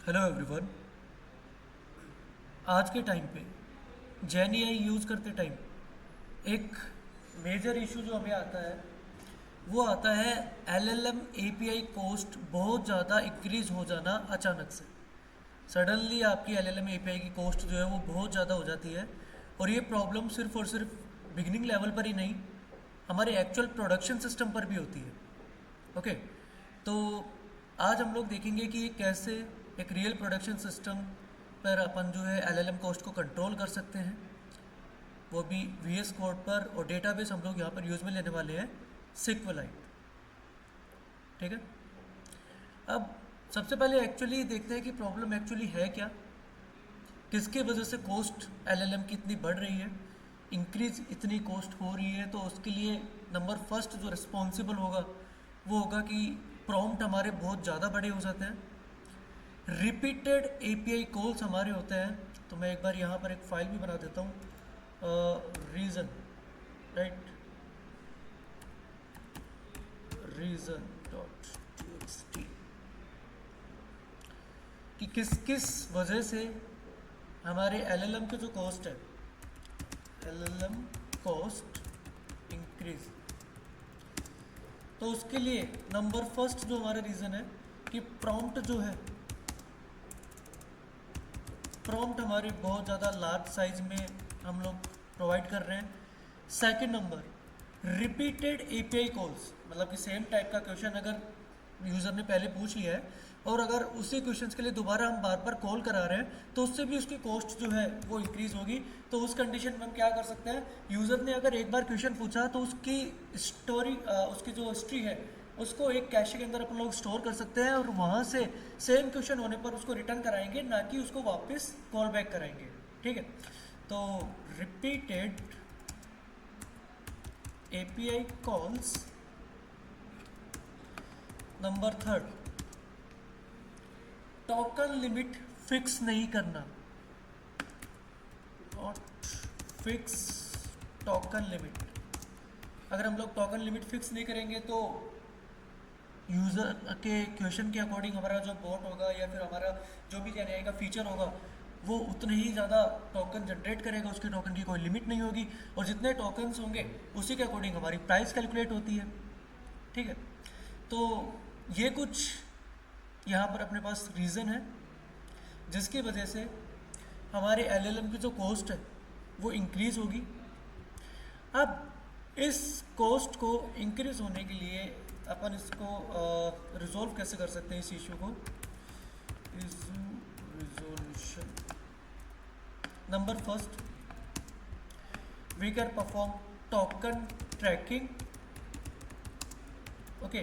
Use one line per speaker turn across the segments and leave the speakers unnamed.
Hello everyone. आज के time पे जैन एआई यूज़ करते टाइम एक मेजर इशू जो हमें आता है वो आता है एलएलएम एपीआई कॉस्ट बहुत ज़्यादा इंक्रीज हो जाना अचानक से। सडनली आपकी एलएलएम एपीआई की कॉस्ट जो है वो बहुत ज़्यादा हो जाती है। और ये प्रॉब्लम सिर्फ और सिर्फ बिगिनिंग लेवल पर ही नहीं, हमारे एक्चुअल प्रोडक्शन सिस्टम पर भी होती है। ओके, तो आज हम लोग देखेंगे कि कैसे एक रियल प्रोडक्शन सिस्टम पर अपन जो है एलएलएम कॉस्ट को कंट्रोल कर सकते हैं, वो भी वीएस कोड पर। और डेटाबेस हम लोग यहाँ पर यूज़ में लेने वाले हैं सिक्वलाइट। ठीक है, अब सबसे पहले एक्चुअली देखते हैं कि प्रॉब्लम एक्चुअली है क्या, किसके वजह से कॉस्ट एलएलएम की इतनी बढ़ रही है, इंक्रीज इतनी कॉस्ट हो रही है। तो उसके लिए नंबर फर्स्ट जो रिस्पॉन्सिबल होगा वो होगा कि प्रॉम्प्ट हमारे बहुत ज़्यादा बड़े हो जाते हैं, रिपीटेड एपीआई कॉल्स हमारे होते हैं। तो मैं एक बार यहाँ पर एक फाइल भी बना देता हूँ, reason, right, reason dot T, कि किस किस वजह से हमारे एलएलएम के जो कॉस्ट है, एलएलएम कॉस्ट इंक्रीज। तो उसके लिए नंबर फर्स्ट जो हमारा रीज़न है कि प्रॉम्प्ट जो है, प्रॉम्प्ट हमारे बहुत ज़्यादा लार्ज साइज में हम लोग प्रोवाइड कर रहे हैं। Second number, repeated API calls, मतलब कि सेम टाइप का क्वेश्चन अगर यूज़र ने पहले पूछ लिया है और अगर उसी क्वेश्चन के लिए दोबारा हम बार बार कॉल करा रहे हैं तो उससे भी उसकी कॉस्ट जो है वो इंक्रीज़ होगी। तो उस कंडीशन में हम क्या कर सकते हैं, यूज़र ने अगर एक बार क्वेश्चन पूछा तो उसकी स्टोरी, उसकी जो हिस्ट्री है उसको एक कैशे के अंदर अपन लोग स्टोर कर सकते हैं और वहाँ से सेम क्वेश्चन होने पर उसको रिटर्न कराएंगे, ना कि उसको वापस कॉल बैक कराएंगे। ठीक है, तो repeated API calls. Number third, token limit fix नहीं करना, नॉट फिक्स टोकन लिमिट। अगर हम लोग टोकन लिमिट फिक्स नहीं करेंगे तो यूज़र के क्वेश्चन के अकॉर्डिंग हमारा जो बॉट होगा या फिर हमारा जो भी जेन एआई का फीचर होगा वो उतने ही ज़्यादा टोकन जनरेट करेगा, उसके टोकन की कोई लिमिट नहीं होगी। और जितने टोकन्स होंगे उसी के अकॉर्डिंग हमारी प्राइस कैलकुलेट होती है। ठीक है, तो ये कुछ यहाँ पर अपने पास रीज़न है जिसकी वजह से हमारे एलएलएम की जो कॉस्ट है वो इंक्रीज़ होगी। अब इस कॉस्ट को इंक्रीज होने के लिए अपन इसको रिजोल्व कैसे कर सकते हैं, इस इशू को, issue resolution. Number first, we can perform token tracking. Okay,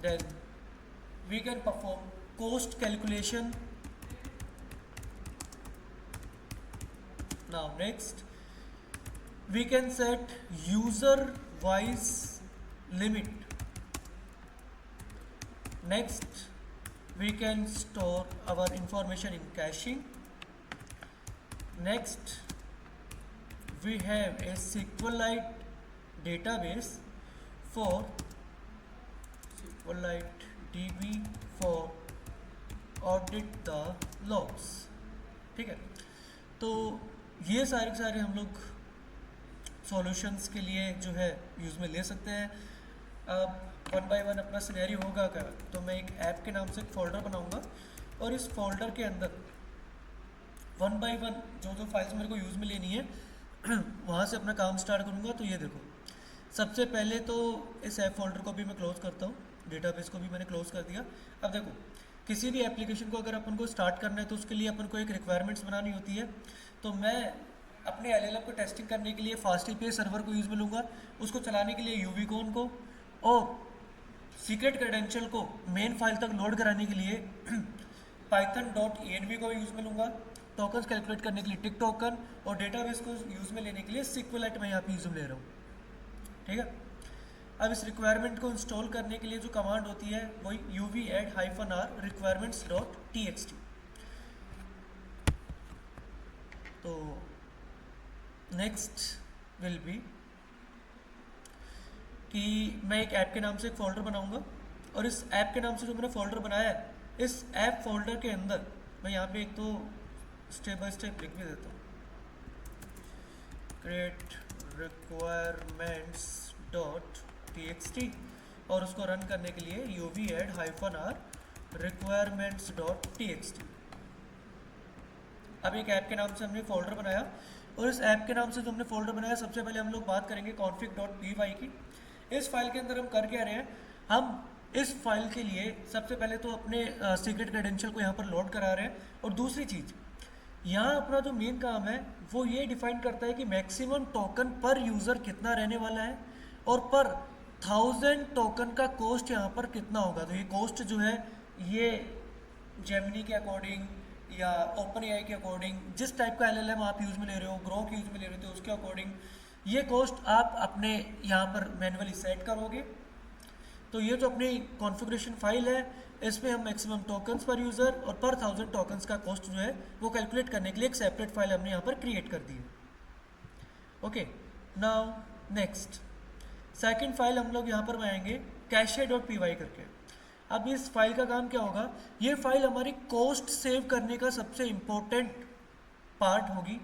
then we can perform cost calculation. Now next, we can set user wise limit. Next, we can store our information in caching. Next, we have a SQLite database for SQLite DB for audit the logs. ठीक है, तो ये सारे के सारे हम लोग solutions के लिए जो है यूज़ में ले सकते हैं। अब वन बाय वन अपना सिनेरियो होगा क्या, तो मैं एक ऐप के नाम से एक फ़ोल्डर बनाऊंगा और इस फोल्डर के अंदर वन बाय वन जो जो फाइल्स मेरे को यूज़ में लेनी है वहाँ से अपना काम स्टार्ट करूँगा। तो ये देखो, सबसे पहले तो इस ऐप फोल्डर को भी मैं क्लोज़ करता हूँ, डेटाबेस को भी मैंने क्लोज़ कर दिया। अब देखो, किसी भी एप्लीकेशन को अगर अपन को स्टार्ट करना है तो उसके लिए अपन को एक रिक्वायरमेंट्स बनानी होती है। तो मैं अपने एलएलएम को टेस्टिंग करने के लिए फास्ट एपीआई सर्वर को यूज़ में लूँगा, उसको चलाने के लिए यूवीकॉन को, और सीक्रेट क्रेडेंशियल को मेन फाइल तक लोड कराने के लिए python.env को यूज़ में लूँगा, टोकन्स कैलकुलेट करने के लिए टिक टोकन, और डेटाबेस को यूज़ में लेने के लिए सिक्वलाइट मैं यहाँ पे यूज़ में ले रहा हूँ। ठीक है, अब इस रिक्वायरमेंट को इंस्टॉल करने के लिए जो कमांड होती है वही uv-r requirements.txt। तो नेक्स्ट विल बी कि मैं एक ऐप के नाम से एक फ़ोल्डर बनाऊंगा और इस ऐप के नाम से जो मैंने फ़ोल्डर बनाया है इस ऐप फोल्डर के अंदर मैं यहाँ पे एक तो स्टेप बाय स्टेप लिख भी देता हूँ, create requirements.txt, और उसको रन करने के लिए uv add -r requirements.txt। अब एक ऐप के नाम से हमने फोल्डर बनाया, और इस ऐप के नाम से जो हमने फोल्डर बनाया, सबसे पहले हम लोग बात करेंगे config.py की। इस फाइल के अंदर हम कर क्या रहे हैं, हम इस फाइल के लिए सबसे पहले तो अपने सीक्रेट क्रेडेंशियल को यहाँ पर लोड करा रहे हैं, और दूसरी चीज़ यहाँ अपना जो मेन काम है वो ये डिफाइन करता है कि मैक्सिमम टोकन पर यूज़र कितना रहने वाला है, और पर 1000 टोकन का कॉस्ट यहाँ पर कितना होगा। तो ये कॉस्ट जो है ये जेमिनी के अकॉर्डिंग या ओपन एआई के अकॉर्डिंग, जिस टाइप का एलएलएम आप यूज़ में ले रहे हो, ग्रोक यूज़ में ले रहे हो, तो उसके अकॉर्डिंग ये कॉस्ट आप अपने यहाँ पर मैनुअली सेट करोगे। तो ये जो अपनी कॉन्फ़िगरेशन फाइल है, इसमें हम मैक्सिमम टोकन्स पर यूज़र और पर 1000 टोकन्स का कॉस्ट जो है वो कैलकुलेट करने के लिए एक सेपरेट फाइल हमने यहाँ पर क्रिएट कर दी है। Okay, now next second file हम लोग यहाँ पर बनाएंगे cache.py करके। अब इस फाइल का काम क्या होगा, ये फाइल हमारी कॉस्ट सेव करने का सबसे इम्पोर्टेंट पार्ट होगी।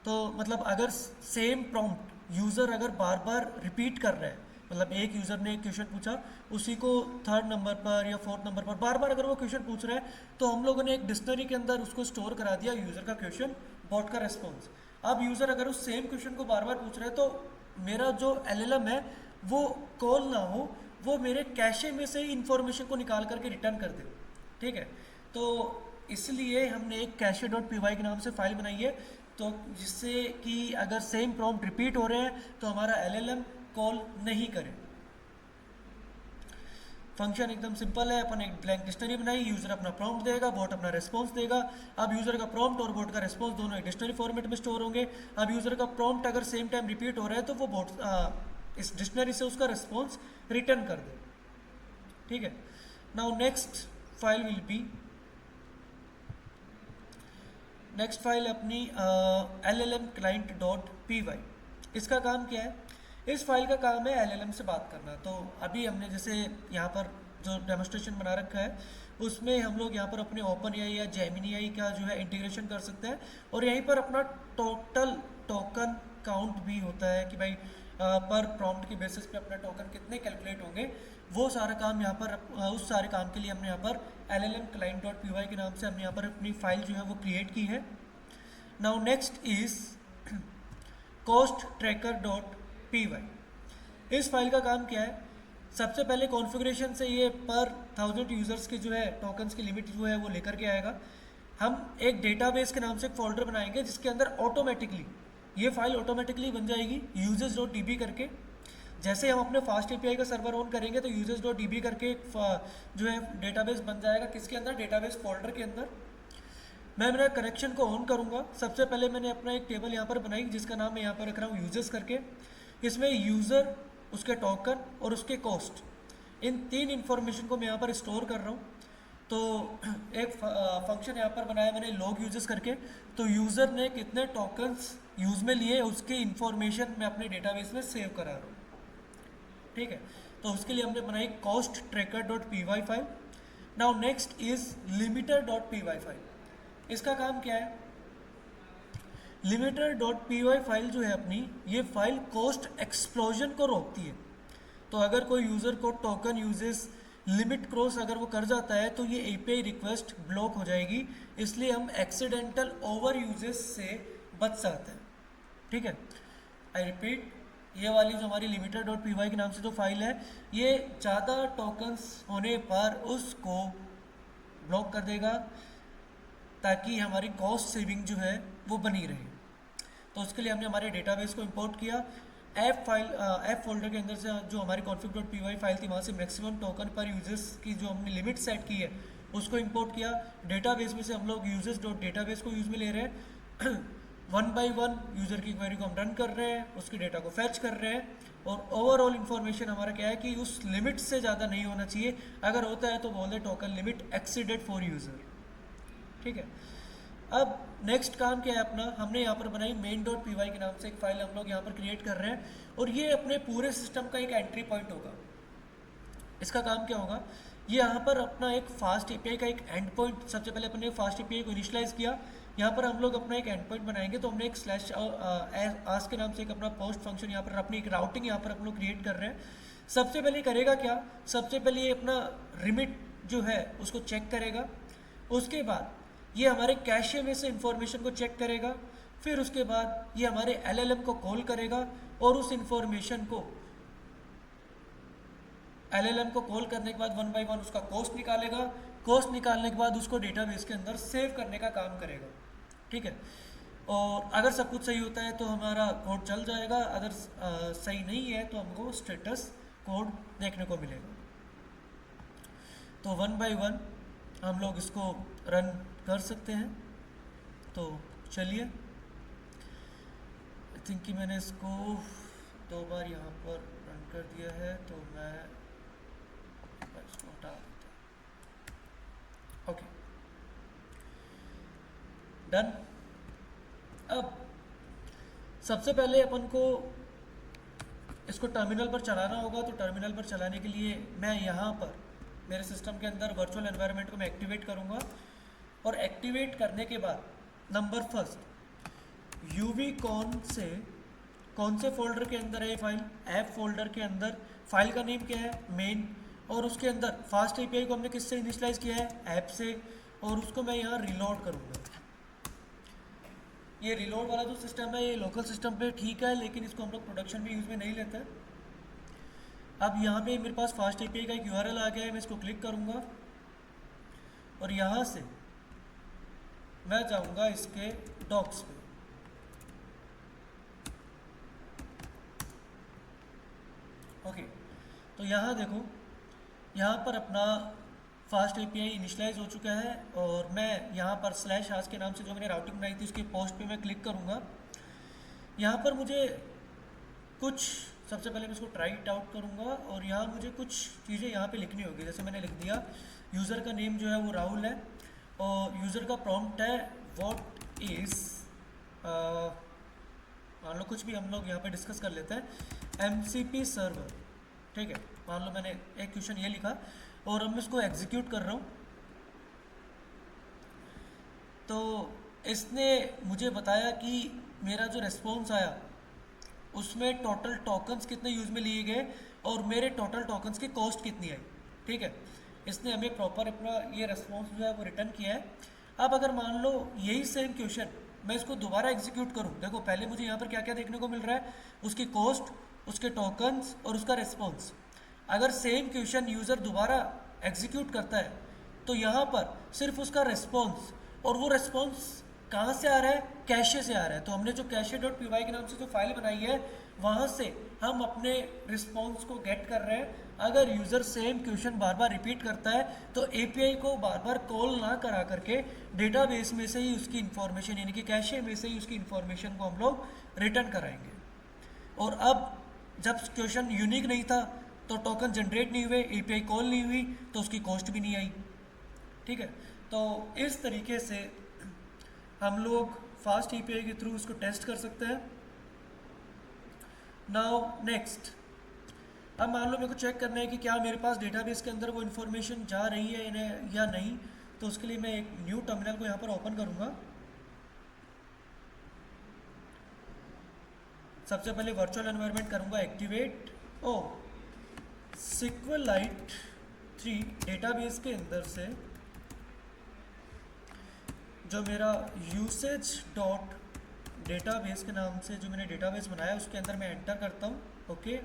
तो मतलब अगर सेम प्रॉम्प्ट यूज़र अगर बार बार रिपीट कर रहा है, मतलब एक यूज़र ने एक क्वेश्चन पूछा, उसी को 3rd नंबर पर या 4th नंबर पर बार बार अगर वो क्वेश्चन पूछ रहा है, तो हम लोगों ने एक डिक्शनरी के अंदर उसको स्टोर करा दिया यूज़र का क्वेश्चन, बॉट का रेस्पॉन्स। अब यूज़र अगर उस सेम क्वेश्चन को बार बार पूछ रहा है, तो मेरा जो एलएलएम है वो कॉल ना हो, वो मेरे कैशे में से ही इन्फॉर्मेशन को निकाल करके रिटर्न कर दे। ठीक है, तो इसलिए हमने एक cache.py के नाम से फाइल बनाई है, तो जिससे कि अगर सेम प्रॉम्प्ट रिपीट हो रहे हैं तो हमारा एलएलएम कॉल नहीं करे। फंक्शन एकदम सिंपल है, अपन एक ब्लैंक डिक्शनरी बनाई, यूजर अपना प्रॉम्प्ट देगा, बॉट अपना रिस्पॉन्स देगा। अब यूजर का प्रॉम्प्ट और बॉट का रिस्पॉन्स दोनों एक डिक्शनरी फॉर्मेट में स्टोर होंगे। अब यूजर का प्रॉम्प्ट अगर सेम टाइम रिपीट हो रहा है तो वो बॉट इस डिक्शनरी से उसका रिस्पॉन्स रिटर्न कर दे। ठीक है, now next file will be, next file अपनी llm_client.py। इसका काम क्या है, इस फाइल का काम है एलएलएम से बात करना। तो अभी हमने जैसे यहाँ पर जो डेमोस्ट्रेशन बना रखा है, उसमें हम लोग यहाँ पर अपने ओपन एआई या जेमिनी एआई का जो है इंटीग्रेशन कर सकते हैं, और यहीं पर अपना टोटल टोकन काउंट भी होता है कि भाई पर प्रॉम्प्ट के बेसिस पे अपने टोकन कितने कैलकुलेट होंगे। वो सारा काम यहाँ पर उस सारे काम के लिए हमने यहाँ पर llm_client.py के नाम से हमने यहाँ पर अपनी फाइल जो है वो क्रिएट की है। Now next is cost_tracker.py। इस फाइल का काम क्या है, सबसे पहले कॉन्फ़िगरेशन से ये पर 1000 यूज़र्स के जो है टोकन्स की लिमिट जो है वो लेकर के आएगा। हम एक डेटाबेस के नाम से एक फोल्डर बनाएंगे जिसके अंदर ऑटोमेटिकली ये फाइल ऑटोमेटिकली बन जाएगी users.db करके। जैसे हम अपने फास्ट एपीआई का सर्वर ऑन करेंगे तो users.db करके एक जो है डेटाबेस बन जाएगा। किसके अंदर, डेटाबेस फोल्डर के अंदर। मैं मेरा कनेक्शन को ऑन करूंगा। सबसे पहले मैंने अपना एक टेबल यहाँ पर बनाई जिसका नाम मैं यहाँ पर रख रहा हूँ यूजर्स करके। इसमें यूज़र, उसके टोकन और उसके कॉस्ट, इन 3 इन्फॉर्मेशन को मैं यहाँ पर स्टोर कर रहा हूँ। तो एक फंक्शन यहाँ पर बनाया मैंने लॉग यूजर्स करके। तो यूज़र ने कितने टोकन्स यूज़ में लिए उसकी इन्फॉर्मेशन मैं अपने डेटाबेस में सेव करा रहा हूँ। ठीक है, तो उसके लिए हमने बनाई cost_tracker.py file. Now next is limiter.py file. इसका काम क्या है, limiter.py फाइल जो है अपनी, ये फाइल कॉस्ट एक्सप्लोजन को रोकती है। तो अगर कोई यूज़र को टोकन यूजेस लिमिट क्रॉस अगर वो कर जाता है तो ये एपीआई रिक्वेस्ट ब्लॉक हो जाएगी, इसलिए हम एक्सीडेंटल ओवर यूजेस से बच सकते हैं। ठीक है, आई रिपीट, ये वाली जो हमारी limiter.py के नाम से जो फाइल है, ये ज़्यादा टोकन्स होने पर उसको ब्लॉक कर देगा ताकि हमारी कॉस्ट सेविंग जो है वो बनी रहे। तो उसके लिए हमने हमारे डेटाबेस को इंपोर्ट किया। ऐप फोल्डर के अंदर से जो हमारी config.py फाइल थी, वहाँ से मैक्सिमम टोकन पर यूजर्स की जो हमने लिमिट सेट की है उसको इंपोर्ट किया। डेटाबेस में से हम लोग users.database को यूज़ में ले रहे हैं। 1 by 1 यूज़र की क्वेरी को हम रन कर रहे हैं, उसके डेटा को फैच कर रहे हैं, और ओवरऑल इन्फॉर्मेशन हमारा क्या है कि उस लिमिट से ज़्यादा नहीं होना चाहिए। अगर होता है तो बोल दे token limit exceeded for user. ठीक है, अब नेक्स्ट काम क्या है अपना, हमने यहाँ पर बनाई main.py के नाम से एक फाइल हम लोग यहाँ पर क्रिएट कर रहे हैं, और ये अपने पूरे सिस्टम का एक एंट्री पॉइंट होगा। इसका काम क्या होगा, ये यहाँ पर अपना एक फास्ट एपीआई का एक एंड पॉइंट, सबसे पहले अपने फास्ट एपीआई को इनिशियलाइज किया। यहाँ पर हम लोग अपना एक एंड पॉइंट बनाएंगे, तो हमने एक स्लैश आस्क के नाम से एक अपना पोस्ट फंक्शन यहाँ पर अपनी एक राउटिंग यहाँ पर हम लोग क्रिएट कर रहे हैं। सबसे पहले करेगा क्या, सबसे पहले ये अपना रिमिट जो है उसको चेक करेगा। उसके बाद ये हमारे कैशे में से इंफॉर्मेशन को चेक करेगा। फिर उसके बाद ये हमारे एलएलएम को कॉल करेगा और उस इंफॉर्मेशन को एलएलएम को कॉल करने के बाद 1 बाय 1 उसका कॉस्ट निकालेगा। कॉस्ट निकालने के बाद उसको डेटाबेस के अंदर सेव करने का काम करेगा। ठीक है, और अगर सब कुछ सही होता है तो हमारा कोड चल जाएगा, अगर सही नहीं है तो हमको स्टेटस कोड देखने को मिलेगा। तो 1 बाय 1 हम लोग इसको रन कर सकते हैं। तो चलिए, आई थिंक कि मैंने इसको 2 बार यहाँ पर रन कर दिया है, तो मैं इसको हटा देता हूँ। Okay, done. अब सबसे पहले अपन को इसको टर्मिनल पर चलाना होगा। तो टर्मिनल पर चलाने के लिए मैं यहाँ पर मेरे सिस्टम के अंदर वर्चुअल एनवायरनमेंट को मैं एक्टिवेट करूँगा, और एक्टिवेट करने के बाद नंबर फर्स्ट यूवी कौन से फोल्डर के अंदर है ये फाइल, ऐप फोल्डर के अंदर। फाइल का नेम क्या है, मेन, और उसके अंदर फास्ट एपीआई को हमने किससे इनिशियलाइज किया है, ऐप से, और उसको मैं यहाँ रिलोड करूँगा। ये रिलोड वाला जो सिस्टम है ये लोकल सिस्टम पे ठीक है, लेकिन इसको हम लोग प्रोडक्शन में यूज़ में नहीं लेते। अब यहाँ पे मेरे पास फास्ट एपीआई का एक यूआरएल आ गया है, मैं इसको क्लिक करूँगा और यहाँ से मैं जाऊँगा इसके डॉक्स पे। ओके, तो यहाँ देखो, यहाँ पर अपना फास्ट एपीआई इनिशियलाइज हो चुका है, और मैं यहाँ पर स्लैश हाश के नाम से जो मैंने राउटिंग बनाई थी उसके पोस्ट पे मैं क्लिक करूँगा। यहाँ पर मुझे कुछ, सबसे पहले मैं इसको ट्राई इट आउट करूँगा, और यहाँ मुझे कुछ चीज़ें यहाँ पे लिखनी होगी। जैसे मैंने लिख दिया यूज़र का नेम जो है वो राहुल है, और यूज़र का प्रॉम्प्ट है व्हाट इज़, मान लो कुछ भी हम लोग यहाँ पे डिस्कस कर लेते हैं, एमसीपी सर्वर। ठीक है, मान लो मैंने एक क्वेश्चन ये लिखा और अब मैं इसको एग्जीक्यूट कर रहा हूँ। तो इसने मुझे बताया कि मेरा जो रेस्पॉन्स आया उसमें टोटल टोकन्स कितने यूज़ में लिए गए और मेरे टोटल टोकन्स की कॉस्ट कितनी आई। ठीक है, इसने हमें प्रॉपर अपना ये रेस्पॉन्स जो है वो रिटर्न किया है। अब अगर मान लो यही सेम क्वेश्चन मैं इसको दोबारा एग्जीक्यूट करूँ, देखो पहले मुझे यहाँ पर क्या क्या देखने को मिल रहा है, उसकी कॉस्ट, उसके टोकन्स और उसका रेस्पॉन्स। अगर सेम क्वेश्चन यूज़र दोबारा एग्जीक्यूट करता है तो यहाँ पर सिर्फ उसका रेस्पॉन्स, और वो रेस्पॉन्स कहाँ से आ रहा है, कैशे से आ रहा है। तो हमने जो कैशे.py के नाम से जो फाइल बनाई है वहाँ से हम अपने रिस्पॉन्स को गेट कर रहे हैं। अगर यूज़र सेम क्वेश्चन बार बार रिपीट करता है तो एपीआई को बार बार कॉल ना करा करके डेटाबेस में से ही उसकी इन्फॉर्मेशन, यानी कि कैशे में से ही उसकी इन्फॉर्मेशन को हम लोग रिटर्न कराएंगे। और अब जब क्वेश्चन यूनिक नहीं था तो टोकन जनरेट नहीं हुए, एपीआई कॉल नहीं हुई, तो उसकी कॉस्ट भी नहीं आई। ठीक है, तो इस तरीके से हम लोग फास्ट एपीआई के थ्रू इसको टेस्ट कर सकते हैं। नाउ नेक्स्ट, अब मान लो मेरे को चेक करना है कि क्या मेरे पास डेटाबेस के अंदर वो इन्फॉर्मेशन जा रही है या नहीं। तो उसके लिए मैं एक न्यू टर्मिनल को यहाँ पर ओपन करूँगा। सबसे पहले वर्चुअल एनवायरनमेंट करूँगा एक्टिवेट, SQLite 3 डेटाबेस के अंदर से जो मेरा यूसेज डॉट डेटाबेस के नाम से जो मैंने डेटाबेस बनाया उसके अंदर मैं एंटर करता हूँ। ओके,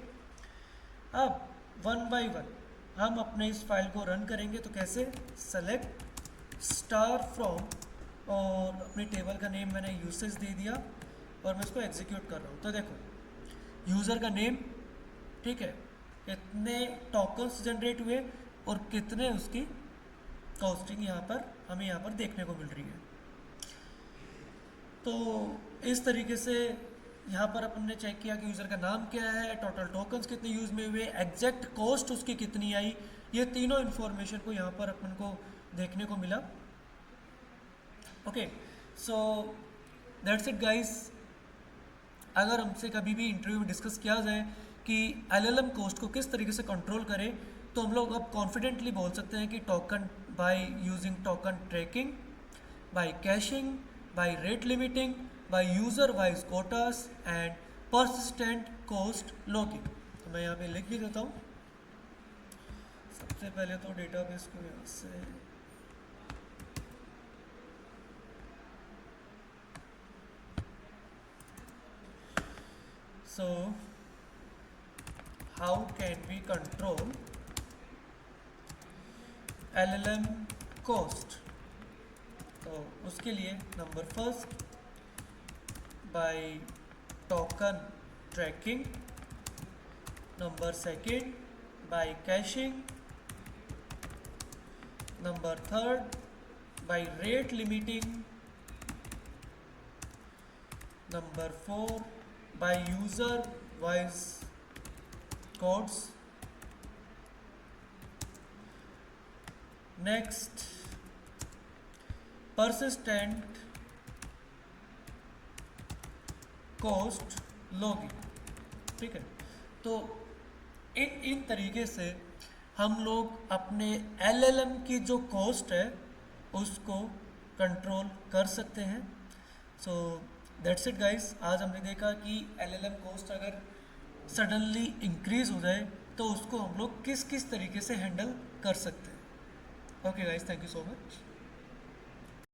अब 1 बाय 1 हम अपने इस फाइल को रन करेंगे। तो कैसे, सेलेक्ट स्टार फ्रॉम, और अपनी टेबल का नेम मैंने यूसेज दे दिया और मैं इसको एग्जीक्यूट कर रहा हूँ। तो देखो यूज़र का नेम, ठीक है, कितने टोकन्स जनरेट हुए और कितने उसकी कॉस्टिंग यहाँ पर हमें यहाँ पर देखने को मिल रही है। तो इस तरीके से यहाँ पर अपन ने चेक किया कि यूज़र का नाम क्या है, टोटल टोकन्स कितने यूज़ में हुए, एग्जैक्ट कॉस्ट उसकी कितनी आई, ये तीनों इन्फॉर्मेशन को यहाँ पर अपन को देखने को मिला। Okay, so that's it guys. अगर हमसे कभी भी इंटरव्यू में डिस्कस किया जाए कि एलएलएम कॉस्ट को किस तरीके से कंट्रोल करें, तो हम लोग अब कॉन्फिडेंटली बोल सकते हैं कि token by using token tracking, by caching, by rate limiting, by user wise quotas and persistent cost logging. तो मैं यहाँ पे लिख भी देता हूँ। सबसे पहले तो डेटाबेस को यहाँ से so how can we control LLM cost? तो उसके लिए number first by token tracking, number second by caching, number third by rate limiting, number four by user voice codes, next persistent cost logging। ठीक है, तो इन तरीके से हम लोग अपने LLM की जो कॉस्ट है उसको कंट्रोल कर सकते हैं। So that's it guys. आज हमने देखा कि LLM कॉस्ट अगर सडनली इंक्रीज हो जाए तो उसको हम लोग किस किस तरीके से हैंडल कर सकते हैं। Okay guys, thank you so much.